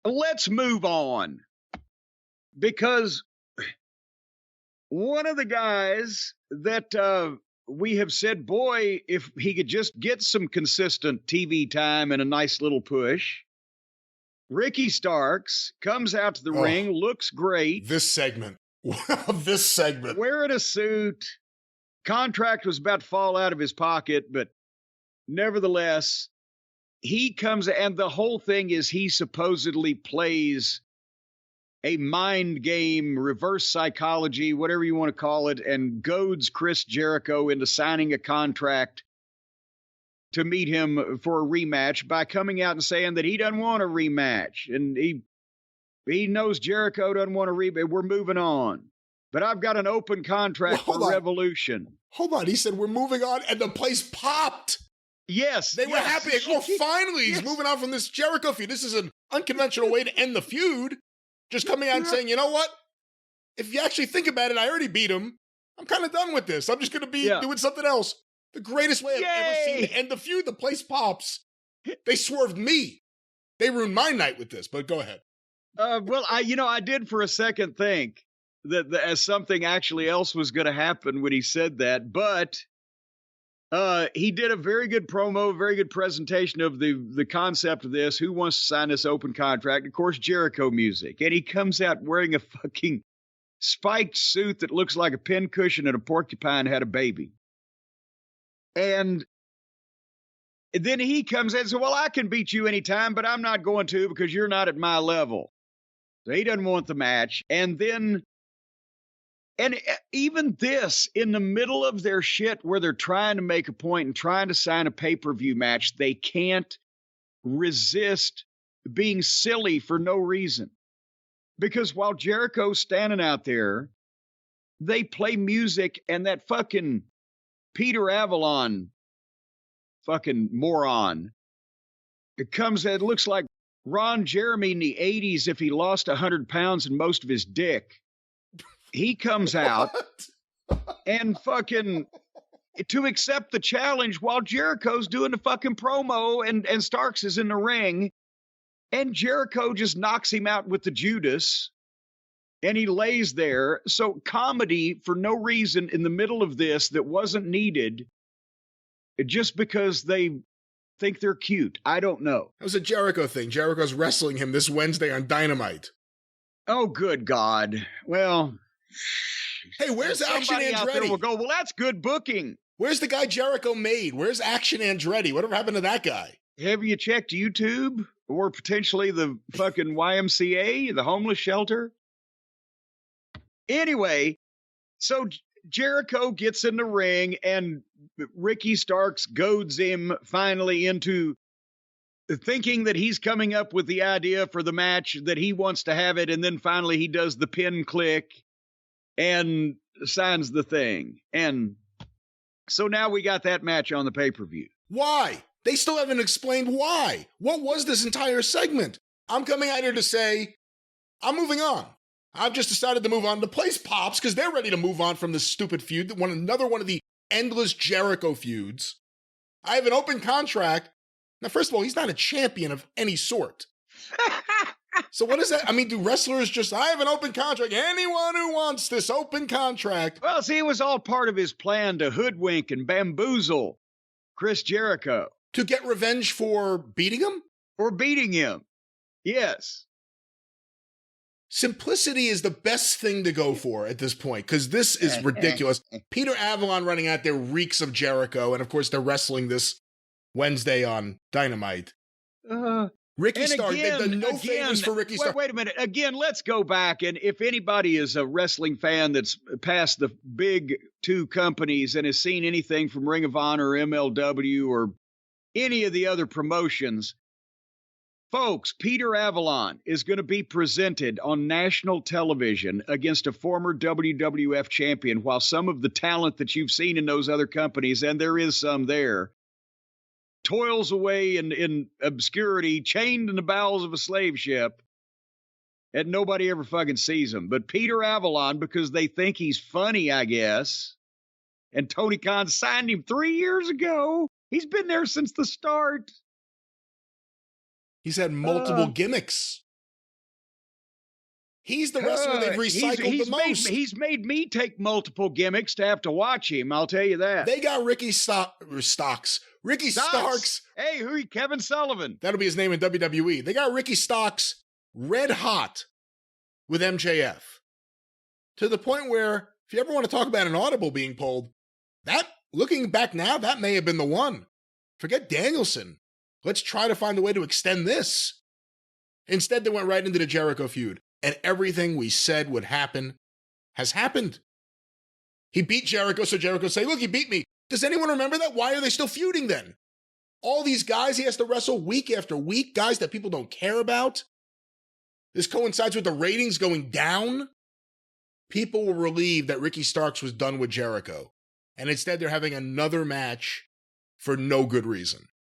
let's move on. Because one of the guys that we have said, boy, if he could just get some consistent TV time and a nice little push, Ricky Starks comes out to the ring, looks great. This segment. Wearing a suit. Contract was about to fall out of his pocket, but nevertheless, he comes, and the whole thing is he supposedly plays a mind game, reverse psychology, whatever you want to call it, and goads Chris Jericho into signing a contract to meet him for a rematch by coming out and saying that he doesn't want a rematch. And he knows Jericho doesn't want a rematch. We're moving on. But I've got an open contract for Revolution. Hold on. He said, we're moving on, and the place popped. Yes. They were happy. Finally, he's moving on from this Jericho feud. This is an unconventional way to end the feud. Just coming out and saying, you know what? If you actually think about it, I already beat him. I'm kind of done with this. I'm just going to be doing something else. The greatest way I've ever seen to end the feud. The place pops. They swerved me. They ruined my night with this, but go ahead. Well, I did for a second think that as something actually else was going to happen when he said that, but he did a very good promo, very good presentation of the concept of this. Who wants to sign this open contract? Of course, Jericho music. And he comes out wearing a fucking spiked suit that looks like a pincushion and a porcupine had a baby. And then he comes in and says, well, I can beat you anytime, but I'm not going to because you're not at my level. So he doesn't want the match. And even this, in the middle of their shit where they're trying to make a point and trying to sign a pay-per-view match, they can't resist being silly for no reason. Because while Jericho's standing out there, they play music, and that fucking Peter Avalon fucking moron, it looks like Ron Jeremy in the 80s if he lost 100 pounds and most of his dick. He comes out and fucking to accept the challenge while Jericho's doing the fucking promo and Starks is in the ring, and Jericho just knocks him out with the Judas and he lays there. So comedy for no reason in the middle of this that wasn't needed just because they think they're cute. I don't know. It was a Jericho thing. Jericho's wrestling him this Wednesday on Dynamite. Oh, good God. Well, hey, where's Action Andretti? Will go, well, that's good booking. Where's the guy Jericho made? Where's Action Andretti? Whatever happened to that guy? Have you checked YouTube or potentially the fucking YMCA, the homeless shelter? Anyway, so Jericho gets in the ring and Ricky Starks goads him finally into thinking that he's coming up with the idea for the match, that he wants to have it, and then finally he does the pin click and signs the thing. And so now we got that match on the pay-per-view. Why? They still haven't explained why. What was this entire segment? I'm coming out here to say, I'm moving on. I've just decided to move on. The place pops because they're ready to move on from this stupid feud. Another one of the endless Jericho feuds. I have an open contract. Now, first of all, he's not a champion of any sort. So what is that? I mean, do wrestlers just, I have an open contract. Anyone who wants this open contract. Well, see, it was all part of his plan to hoodwink and bamboozle Chris Jericho. To get revenge for beating him? For beating him. Yes. Simplicity is the best thing to go for at this point, because this is ridiculous. Peter Avalon running out there reeks of Jericho, and of course they're wrestling this Wednesday on Dynamite. Ricky Starks, they've done no favors for Ricky Starks. Wait a minute. Again, let's go back, and if anybody is a wrestling fan that's past the big two companies and has seen anything from Ring of Honor, MLW, or any of the other promotions, folks, Peter Avalon is going to be presented on national television against a former WWF champion, while some of the talent that you've seen in those other companies, and there is some there, toils away in obscurity, chained in the bowels of a slave ship, and nobody ever fucking sees him. But Peter Avalon, because they think he's funny, I guess, and Tony Khan signed him 3 years ago. He's been there since the start. He's had multiple gimmicks. He's the wrestler they've recycled the most. He's made me take multiple gimmicks to have to watch him, I'll tell you that. They got Ricky Starks. Hey, Kevin Sullivan. That'll be his name in WWE. They got Ricky Starks red hot with MJF. To the point where, if you ever want to talk about an audible being pulled, that, looking back now, that may have been the one. Forget Danielson. Let's try to find a way to extend this. Instead, they went right into the Jericho feud. And everything we said would happen has happened. He beat Jericho, so Jericho say, look, he beat me. Does anyone remember that? Why are they still feuding then? All these guys he has to wrestle week after week, guys that people don't care about. This coincides with the ratings going down. People were relieved that Ricky Starks was done with Jericho. And instead they're having another match for no good reason.